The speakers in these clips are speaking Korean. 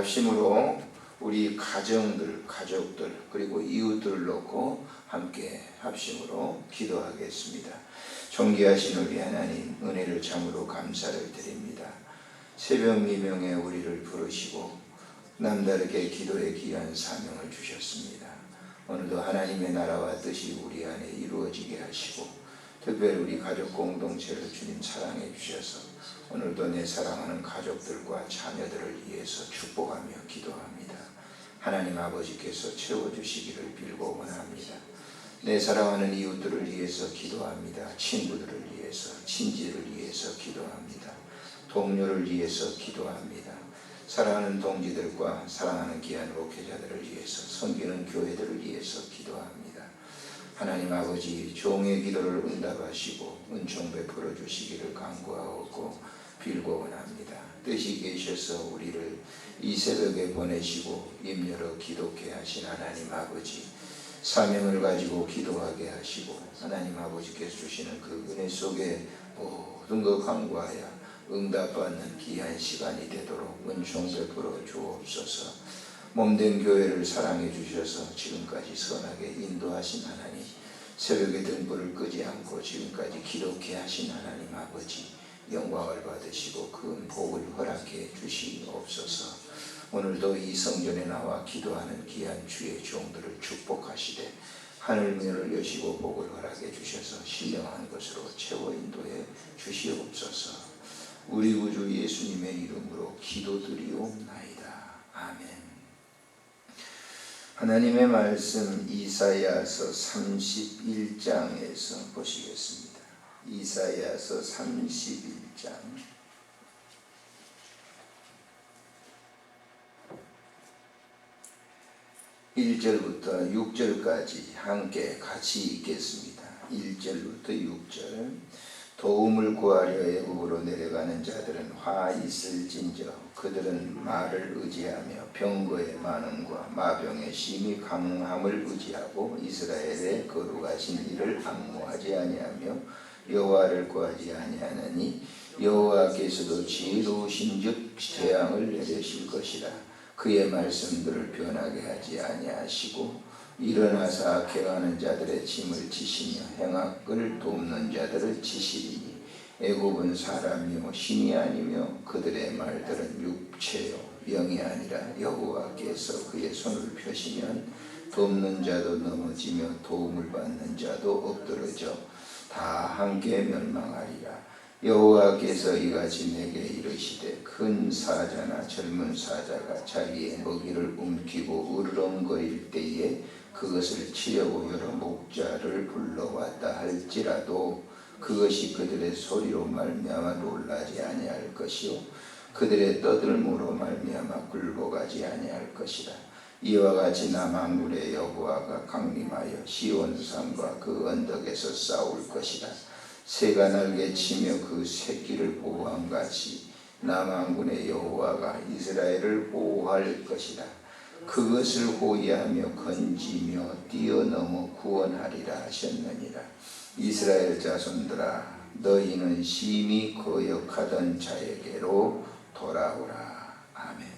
합심으로 우리 가족들 그리고 이웃들을 놓고 함께 합심으로 기도하겠습니다. 존귀하신 우리 하나님, 은혜를 참으로 감사를 드립니다. 새벽 미명에 우리를 부르시고 남다르게 기도의 귀한 사명을 주셨습니다. 오늘도 하나님의 나라와 뜻이 우리 안에 이루어지게 하시고 특별히 우리 가족 공동체를 주님 사랑해 주셔서 오늘도 내 사랑하는 가족들과 자녀들을 위해서 축복하며 기도합니다. 하나님 아버지께서 채워주시기를 빌고 원합니다. 내 사랑하는 이웃들을 위해서 기도합니다. 친구들을 위해서, 친지를 위해서 기도합니다. 동료를 위해서 기도합니다. 사랑하는 동지들과 사랑하는 귀한 목회자들을 위해서, 섬기는 교회들을 위해서 기도합니다. 하나님 아버지, 종의 기도를 응답하시고 은총 베풀어 주시기를 간구하고 빌고 원합니다. 뜻이 계셔서 우리를 이 새벽에 보내시고 임여로 기도케 하신 하나님 아버지, 사명을 가지고 기도하게 하시고 하나님 아버지께서 주시는 그 은혜 속에 모든 것 간구하여 응답받는 귀한 시간이 되도록 은총 베풀어 주옵소서. 몸된 교회를 사랑해 주셔서 지금까지 선하게 인도하신 하나님, 새벽에 등불을 끄지 않고 지금까지 기도케 하신 하나님 아버지, 영광을 받으시고 큰 복을 허락해 주시옵소서. 오늘도 이 성전에 나와 기도하는 귀한 주의 종들을 축복하시되 하늘문을 여시고 복을 허락해 주셔서 신령한 것으로 채워 인도해 주시옵소서. 우리 구주 예수님의 이름으로 기도드리옵나이다. 아멘. 하나님의 말씀 이사야서 31장에서 보시겠습니다. 이사야서 31장 1절부터 6절까지 함께 같이 읽겠습니다. 1절부터 6절. 도움을 구하려 애굽으로 내려가는 자들은 화 있을진저 그들은 말을 의지하며 병거의 많음과 마병의 심히 강함을 의지하고 이스라엘의 거룩하신 이를 앙모하지 아니하며 여호와를 구하지 아니하느니 여호와께서도 지혜로우신즉 재앙을 내리실 것이라. 그의 말씀들을 변하게 하지 아니하시고 일어나사 악행하는 자들의 짐을 지시며 행악을 돕는 자들을 치시리니 애굽은 사람이요 신이 아니며 그들의 말들은 육체요 영이 아니라 여호와께서 그의 손을 펴시면 돕는 자도 넘어지며 도움을 받는 자도 엎드러져 다 함께 멸망하리라. 여호와께서 이같이 내게 이르시되 큰 사자나 젊은 사자가 자기의 먹이를 움키고 으르렁거릴 때에 그것을 치려고 여러 목자를 불러왔다 할지라도 그것이 그들의 소리로 말미암아 놀라지 아니할 것이요 그들의 떠들므로 말미암아 굴복하지 아니할 것이라. 이와 같이 남한군의 여호와가 강림하여 시온산과 그 언덕에서 싸울 것이라. 새가 날개치며 그 새끼를 보호함같이 남한군의 여호와가 이스라엘을 보호할 것이라. 그것을 호위하며 건지며 뛰어넘어 구원하리라 하셨느니라. 이스라엘 자손들아, 너희는 심히 거역하던 자에게로 돌아오라. 아멘.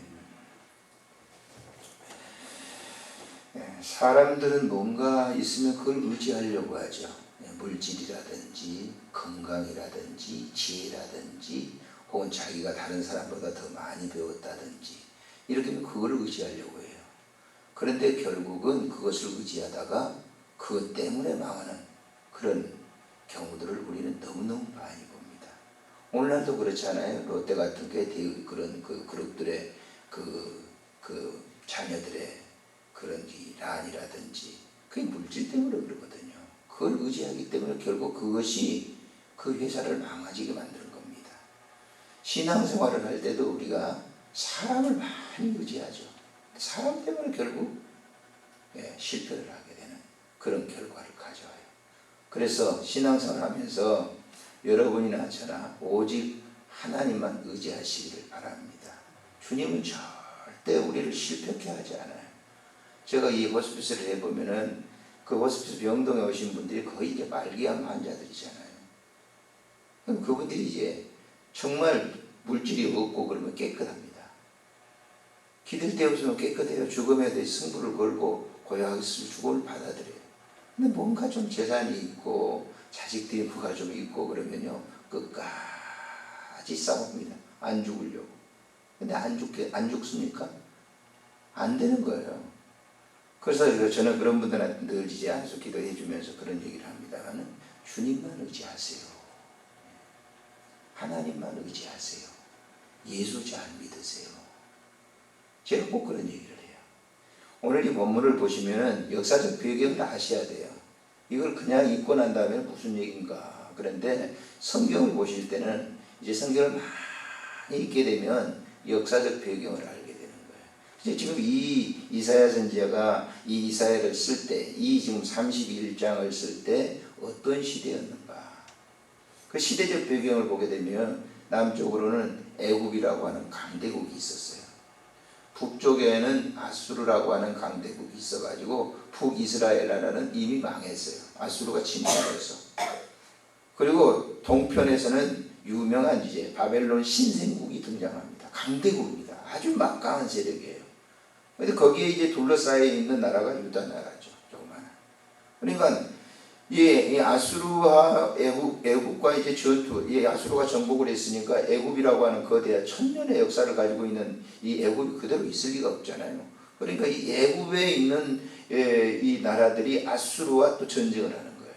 사람들은 뭔가 있으면 그걸 의지하려고 하죠. 물질이라든지 건강이라든지 지혜라든지 혹은 자기가 다른 사람보다 더 많이 배웠다든지 이렇게 하면 그걸 의지하려고 해요. 그런데 결국은 그것을 의지하다가 그것 때문에 망하는 그런 경우들을 우리는 너무너무 많이 봅니다. 오늘날도 그렇잖아요. 롯데 같은 게 그런 그 그룹들의 그 자녀들의 그런 란이라든지 그게 물질 때문에 그러거든요. 그걸 의지하기 때문에 결국 그것이 그 회사를 망가지게 만드는 겁니다. 신앙생활을 할 때도 우리가 사람을 많이 의지하죠. 사람 때문에 결국 실패를 하게 되는 그런 결과를 가져와요. 그래서 신앙생활을 하면서 여러분이나 저나 오직 하나님만 의지하시기를 바랍니다. 주님은 절대 우리를 실패케 하지 않아요. 제가 이 호스피스를 해보면은 그 호스피스 병동에 오신 분들이 거의 이제 말기암 환자들이잖아요. 그럼 그분들이 이제 정말 물질이 없고 그러면 깨끗합니다. 기댈 데 없으면 깨끗해요. 죽음에 대해 승부를 걸고 고요하게 죽음을 받아들여요. 근데 뭔가 좀 재산이 있고 자식들이 부가 좀 있고 그러면요 끝까지 싸웁니다. 안 죽으려고. 근데 안 죽습니까? 안 되는 거예요. 그래서 저는 그런 분들한테 늘 이제 안수 기도해 주면서 그런 얘기를 합니다만은 주님만 의지하세요. 하나님만 의지하세요. 예수 잘 믿으세요. 제가 꼭 그런 얘기를 해요. 오늘 이 본문을 보시면은 역사적 배경을 아셔야 돼요. 이걸 그냥 읽고 난 다음에 무슨 얘기인가. 그런데 성경을 보실 때는 이제 성경을 많이 읽게 되면 역사적 배경을 알게 되는 거예요. 이제 지금 이 이사야 선지자가 이 이사야를 쓸 때, 이 지금 31장을 쓸 때 어떤 시대였는가. 그 시대적 배경을 보게 되면 남쪽으로는 애굽이라고 하는 강대국이 있었어요. 북쪽에는 아수르라고 하는 강대국이 있어가지고 북이스라엘 나라는 이미 망했어요. 아수르가 침략해서. 그리고 동편에서는 유명한 이제 바벨론 신생국이 등장합니다. 강대국입니다. 아주 막강한 세력이에요. 근데 거기에 이제 둘러싸여 있는 나라가 유다 나라죠. 조그마한. 그러니까 이 아수르와 애굽과 이제 전투, 이 아수르가 정복을 했으니까 애굽이라고 하는 거대한 천년의 역사를 가지고 있는 이 애굽이 그대로 있을 리가 없잖아요. 그러니까 이 애굽에 있는 이 나라들이 아수르와 또 전쟁을 하는 거예요.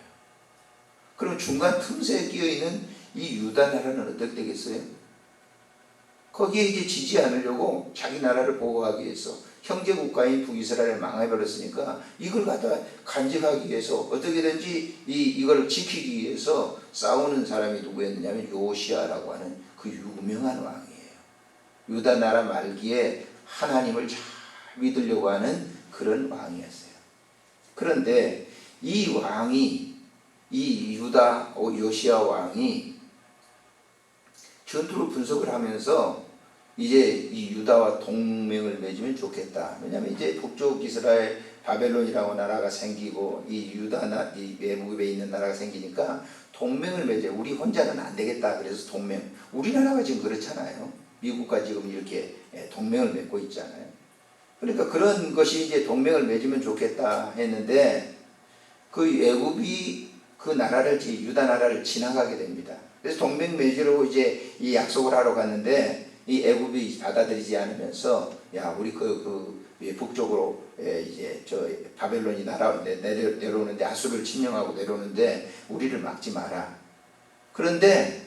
그럼 중간 틈새에 끼어 있는 이 유다 나라는 어떻게 되겠어요? 거기에 이제 지지 않으려고 자기 나라를 보호하기 위해서 형제 국가인 북이스라엘을 망해버렸으니까 이걸 갖다 간직하기 위해서 어떻게든지 이걸 지키기 위해서 싸우는 사람이 누구였느냐면 요시야라고 하는 그 유명한 왕이에요. 유다 나라 말기에 하나님을 잘 믿으려고 하는 그런 왕이었어요. 그런데 이 왕이 이 유다 요시야 왕이 전투를 분석을 하면서 이제 이 유다와 동맹을 맺으면 좋겠다. 왜냐하면 이제 북쪽 이스라엘 바벨론이라고 나라가 생기고 이 이 애굽에 있는 나라가 생기니까 동맹을 맺어요. 우리 혼자는 안 되겠다. 그래서 동맹. 우리나라가 지금 그렇잖아요. 미국과 지금 이렇게 동맹을 맺고 있잖아요. 그러니까 그런 것이 이제 동맹을 맺으면 좋겠다 했는데 그 애굽이 그 나라를 유다 나라를 지나가게 됩니다. 그래서 동맹 맺으려고 이제 이 약속을 하러 갔는데 이 애굽이 받아들이지 않으면서 야 우리 북쪽으로 이제 저 바벨론이 내려오는데 아수르를 침략하고 내려오는데 우리를 막지 마라. 그런데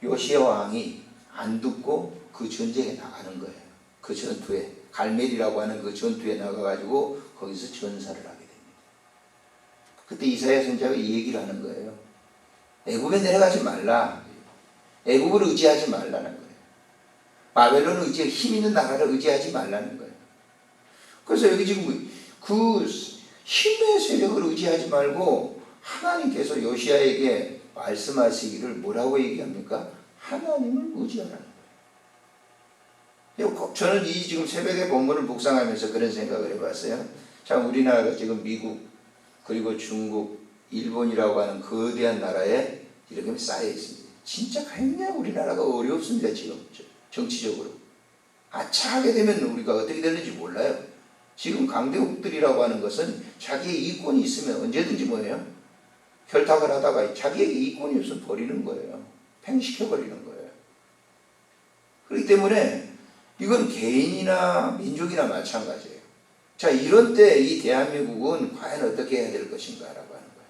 요시야 왕이 안 듣고 그 전쟁에 나가는 거예요. 그 전투에 갈멜이라고 하는 그 전투에 나가가지고 거기서 전사를 하게 됩니다. 그때 이사야 선지자가 이 얘기를 하는 거예요. 애굽에 내려가지 말라. 애굽을 의지하지 말라는 거예요. 바벨론을 힘 있는 나라를 의지하지 말라는 거예요. 그래서 여기 지금 그 힘의 세력을 의지하지 말고 하나님께서 요시야에게 말씀하시기를 뭐라고 얘기합니까? 하나님을 의지하라는 거예요. 저는 이 지금 새벽에 본문을 묵상하면서 그런 생각을 해봤어요. 참 우리나라가 지금 미국 그리고 중국, 일본이라고 하는 거대한 나라에 이렇게 쌓여 있습니다. 진짜 굉장히 우리나라가 어렵습니다. 지금 정치적으로. 아차하게 되면 우리가 어떻게 되는지 몰라요. 지금 강대국들이라고 하는 것은 자기의 이권이 있으면 언제든지 뭐예요? 결탁을 하다가 자기에게 이권이 없으면 버리는 거예요. 팽식해버리는 거예요. 그렇기 때문에 이건 개인이나 민족이나 마찬가지예요. 자, 이런 때 이 대한민국은 과연 어떻게 해야 될 것인가 라고 하는 거예요.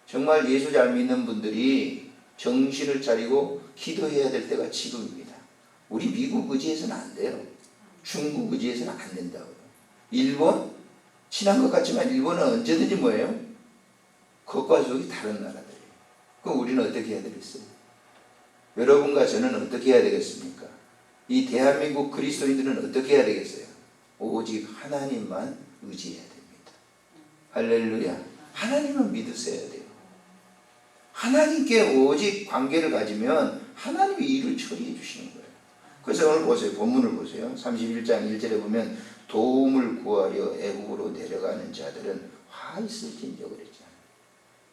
정말 예수 잘 믿는 분들이 정신을 차리고 기도해야 될 때가 지금입니다. 우리 미국 의지해서는 안 돼요. 중국 의지해서는 안 된다고요. 일본? 친한 것 같지만 일본은 언제든지 뭐예요? 그것과 저기 다른 나라들이에요. 그럼 우리는 어떻게 해야 되겠어요? 여러분과 저는 어떻게 해야 되겠습니까? 이 대한민국 그리스도인들은 어떻게 해야 되겠어요? 오직 하나님만 의지해야 됩니다. 할렐루야. 하나님만 믿으셔야 돼요. 하나님께 오직 관계를 가지면 하나님이 일을 처리해 주시는 거예요. 그래서 오늘 보세요. 본문을 보세요. 31장 1절에 보면 도움을 구하여 애국으로 내려가는 자들은 화 있을진저 그랬잖아요.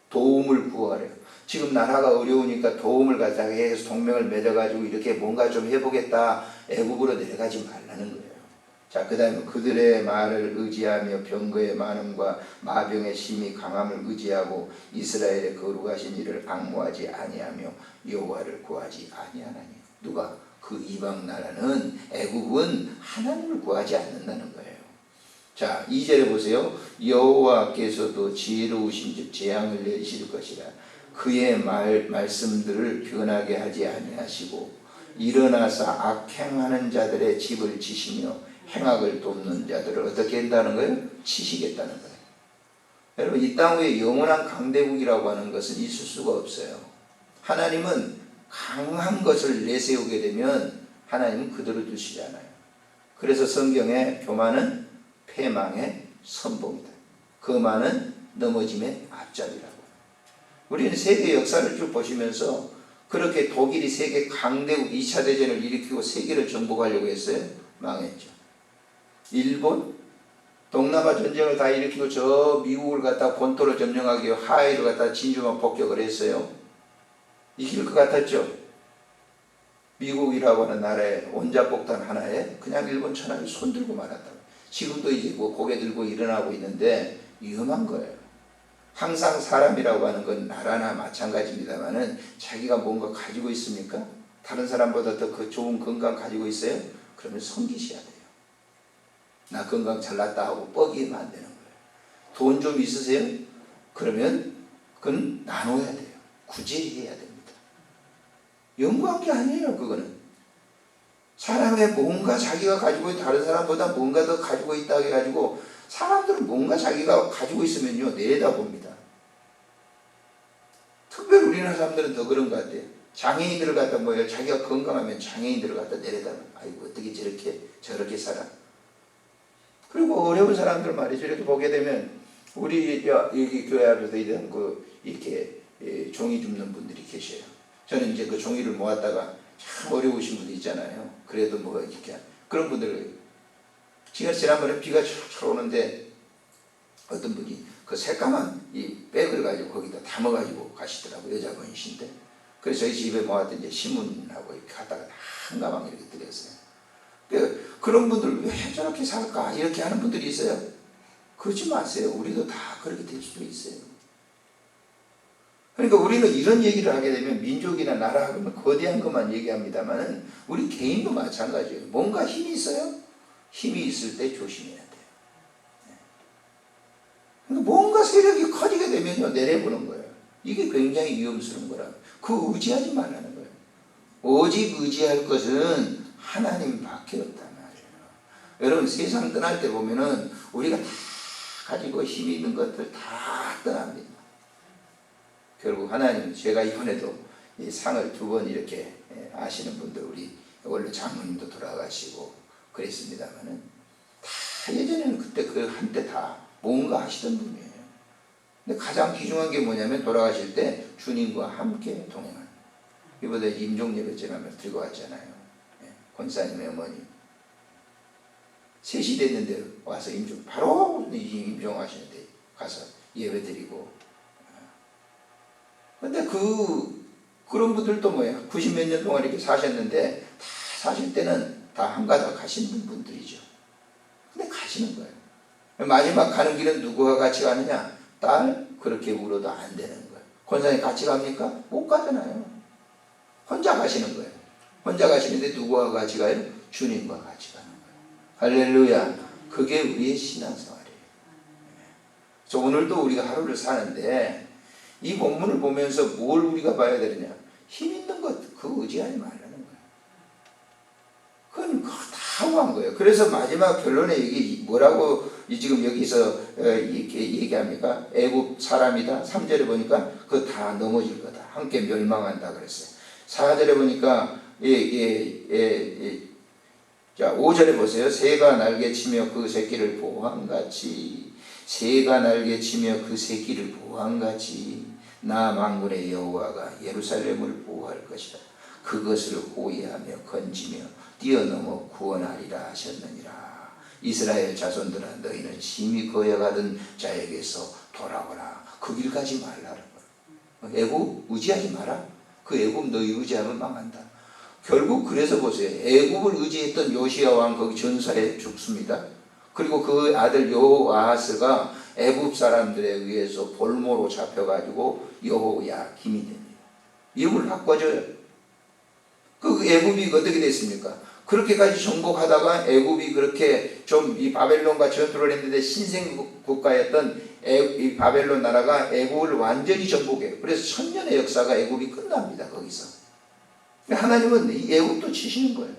도움을 구하래요. 지금 나라가 어려우니까 도움을 갖다가 해서 동맹을 맺어가지고 이렇게 뭔가 좀 해보겠다. 애국으로 내려가지 말라는 거예요. 자, 그 다음에 그들의 말을 의지하며 병거의 많음과 마병의 심히 강함을 의지하고 이스라엘의 거룩하신 이를 앙모하지 아니하며 여호와를 구하지 아니하나니. 누가? 그 이방 나라는, 애국은 하나님을 구하지 않는다는 거예요. 자, 2절에 보세요. 여호와께서도 지혜로우신 즉 재앙을 내리실 것이라. 그의 말씀들을 변하게 하지 아니하시고 일어나서 악행하는 자들의 집을 치시며 행악을 돕는 자들을 어떻게 한다는 거예요? 치시겠다는 거예요. 여러분, 이 땅 위에 영원한 강대국이라고 하는 것은 있을 수가 없어요. 하나님은 강한 것을 내세우게 되면 하나님은 그대로 두시잖아요. 그래서 성경의 교만은 패망의 선봉이다. 거만은 넘어짐의 앞잡이라고. 우리는 세계 역사를 쭉 보시면서 그렇게 독일이 세계 강대국 2차 대전을 일으키고 세계를 정복하려고 했어요. 망했죠. 일본, 동남아 전쟁을 다 일으키고 저 미국을 갖다 본토를 점령하기 위해 하와이를 갖다 진주만 폭격을 했어요. 이길 것 같았죠. 미국이라고 하는 나라의 원자폭탄 하나에 그냥 일본 천하를 손들고 말았다. 지금도 이제 고개 들고 일어나고 있는데 위험한 거예요. 항상 사람이라고 하는 건 나라나 마찬가지입니다만은 자기가 뭔가 가지고 있습니까? 다른 사람보다 더 그 좋은 건강 가지고 있어요? 그러면 섬기셔야 돼요. 나 건강 잘났다 하고 뻐기면 안 되는 거예요. 돈 좀 있으세요? 그러면 그건 나눠야 돼요. 구제해야 됩니다. 연구한 게 아니에요. 그거는 사람의 뭔가 자기가 가지고 다른 사람보다 뭔가 더 가지고 있다 해가지고 사람들은 뭔가 자기가 가지고 있으면요 내다봅니다. 특별히 우리나라 사람들은 더 그런 것 같아요. 장애인들을 갖다 뭐예요? 자기가 건강하면 장애인들을 갖다 내려다봐. 아이고 어떻게 저렇게 살아. 그리고 어려운 사람들 말이죠. 이렇게 보게 되면 우리 여기 교회 앞에서 이렇게 종이 줍는 분들이 계셔요. 저는 이제 그 종이를 모았다가 참 어려우신 분들 있잖아요. 그래도 뭐 이렇게 그런 분들, 지난번에 비가 철철 오는데 어떤 분이 그 새까만 이 백을 가지고 거기다 담아가지고 가시더라고요. 여자분이신데. 그래서 저희 집에 모았던 이제 신문하고 이렇게 갖다가 한 가방 이렇게 드렸어요. 그런 분들 왜 저렇게 살까? 이렇게 하는 분들이 있어요. 그러지 마세요. 우리도 다 그렇게 될 수도 있어요. 그러니까 우리는 이런 얘기를 하게 되면 민족이나 나라 하면 거대한 것만 얘기합니다만 우리 개인도 마찬가지예요. 뭔가 힘이 있어요? 힘이 있을 때 조심해야 돼요. 그러니까 뭔가 세력이 커지게 되면요 내려보는 거예요. 이게 굉장히 위험스러운 거라. 그 의지하지 말라는 거예요. 오직 의지할 것은 하나님밖에 없단 말이에요. 여러분 세상 떠날 때 보면은 우리가 다 가지고 힘이 있는 것들 다 떠납니다. 결국 하나님, 제가 이번에도 이 상을 2번 이렇게 아시는 분들, 우리 원래 장모님도 돌아가시고 그랬습니다만은 다 예전에는 그때 그 한때 다 뭔가 하시던 분이에요. 근데 가장 귀중한 게 뭐냐면 돌아가실 때 주님과 함께 동행하는. 이번에 임종 예배 제가 들고 왔잖아요. 권사님의 어머니 3시 됐는데 와서 바로 임종하시는데 가서 예배 드리고. 근데 그런 분들도 뭐야 90몇 년 동안 이렇게 사셨는데 다 사실 때는 다 한가닥 가시는 분들이죠. 근데 가시는 거예요. 마지막 가는 길은 누구와 같이 가느냐? 딸? 그렇게 울어도 안 되는 거예요. 권사님 같이 갑니까? 못 가잖아요. 혼자 가시는 거예요. 혼자 가시는데 누구와 같이 가요? 주님과 같이 가는 거예요. 할렐루야. 그게 우리의 신앙생활이에요. 그래서 오늘도 우리가 하루를 사는데 이 본문을 보면서 뭘 우리가 봐야 되느냐? 힘 있는 것, 그거 의지하지 말라는 거예요. 그건 다 한 거예요. 그래서 마지막 결론에 이게 뭐라고 지금 여기서 이렇게 얘기합니까? 애굽 사람이다. 3절에 보니까 그거 다 넘어질 거다. 함께 멸망한다 그랬어요. 4절에 보니까 자 5절에 보세요. 새가 날개치며 그 새끼를 보호함같이, 새가 날개치며 그 새끼를 보호함같이 나 만군의 여호와가 예루살렘을 보호할 것이다. 그것을 호위하며 건지며 뛰어넘어 구원하리라 하셨느니라. 이스라엘 자손들아, 너희는 심히 거여가던 자에게서 돌아오라. 그 길 가지 말라는 거야. 애굽 의지하지 마라. 그 애굽 너희 의지하면 망한다. 결국 그래서 보세요. 애굽을 의지했던 요시야 왕 거기 전사에 죽습니다. 그리고 그 아들 여호아하스가 애굽 사람들에 의해서 볼모로 잡혀가지고 여호야김이 됩니다. 이름을 바꿔줘요. 그 애굽이 어떻게 됐습니까? 그렇게까지 정복하다가 애굽이 그렇게 좀 이 바벨론과 전투를 했는데 신생 국가였던 이 바벨론 나라가 애굽을 완전히 정복해요. 그래서 1000년의 역사가 애굽이 끝납니다. 거기서. 하나님은 이 애굽도 치시는 거예요.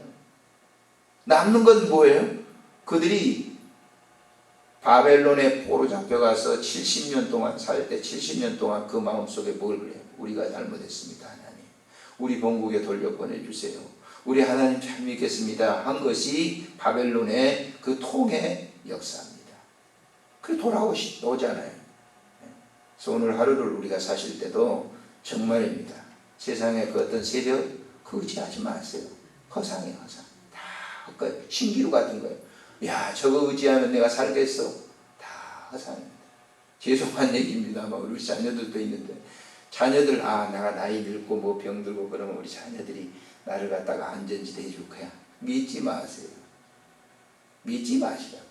남는 건 뭐예요? 그들이 바벨론에 포로 잡혀가서 70년 동안 살 때 70년 동안 그 마음속에 뭘 그래요? 우리가 잘못했습니다. 하나님. 우리 본국에 돌려보내주세요. 우리 하나님 잘 믿겠습니다. 한 것이 바벨론의 그 통의 역사입니다. 그게 돌아오잖아요. 그래서 오늘 하루를 우리가 사실 때도 정말입니다. 세상의 그 어떤 세력 그 의지하지 마세요. 허상이에요. 허상. 다 헛거예요. 신기루 같은 거예요. 야, 저거 의지하면 내가 살겠어. 다 허상입니다. 죄송한 얘기입니다만 우리 자녀들도 있는데 자녀들 내가 나이 늙고 뭐 병들고 그러면 우리 자녀들이 나를 갖다가 안전지대 해줄 거야. 믿지 마세요. 믿지 마시라고.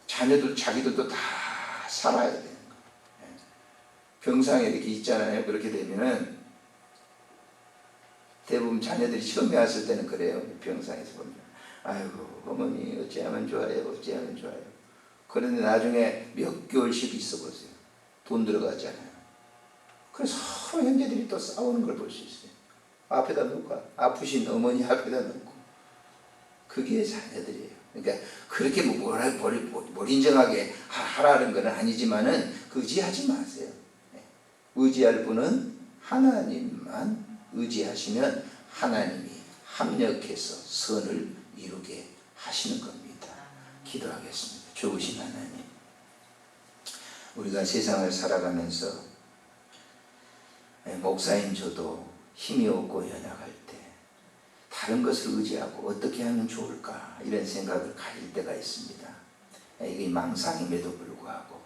자녀들 자기들도 다 살아야 되는 거예요. 병상에 이렇게 있잖아요. 그렇게 되면은 대부분 자녀들이 처음에 왔을 때는 그래요. 병상에서 보면 아이고 어머니 어찌하면 좋아요. 어찌하면 좋아요. 그런데 나중에 몇 개월씩 있어 보세요. 돈 들어가잖아요. 그래서 서로 형제들이 또 싸우는 걸 볼 수 있어요. 앞에다 놓고 아프신 어머니 앞에다 놓고 그게 자녀들이에요. 그러니까 그렇게 뭘 인정하게 하라는 건 아니지만은 의지하지 마세요. 의지할 분은 하나님만 의지하시면 하나님이 합력해서 선을 이루게 하시는 겁니다. 기도하겠습니다. 좋으신 하나님, 우리가 세상을 살아가면서 목사인 저도 힘이 없고 연약할 때 다른 것을 의지하고 어떻게 하면 좋을까 이런 생각을 가질 때가 있습니다. 이게 망상임에도 불구하고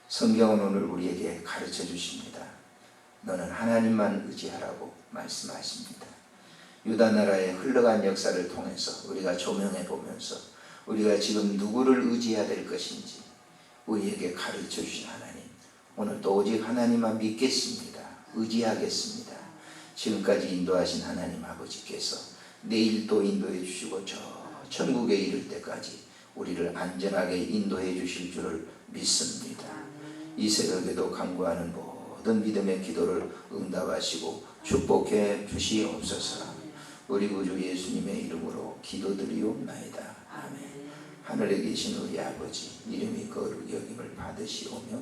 성경은 오늘 우리에게 가르쳐 주십니다. 너는 하나님만 의지하라고 말씀하십니다. 유다 나라의 흘러간 역사를 통해서 우리가 조명해 보면서 우리가 지금 누구를 의지해야 될 것인지 우리에게 가르쳐 주신 하나님, 오늘도 오직 하나님만 믿겠습니다. 의지하겠습니다. 지금까지 인도하신 하나님 아버지께서 내일 또 인도해 주시고 저 천국에 이를 때까지 우리를 안전하게 인도해 주실 줄을 믿습니다. 이 새벽에도 간구하는 모든 믿음의 기도를 응답하시고 축복해 주시옵소서. 우리 구주 예수님의 이름으로 기도드리옵나이다. 아멘. 하늘에 계신 우리 아버지, 이름이 거룩히 여김을 받으시오며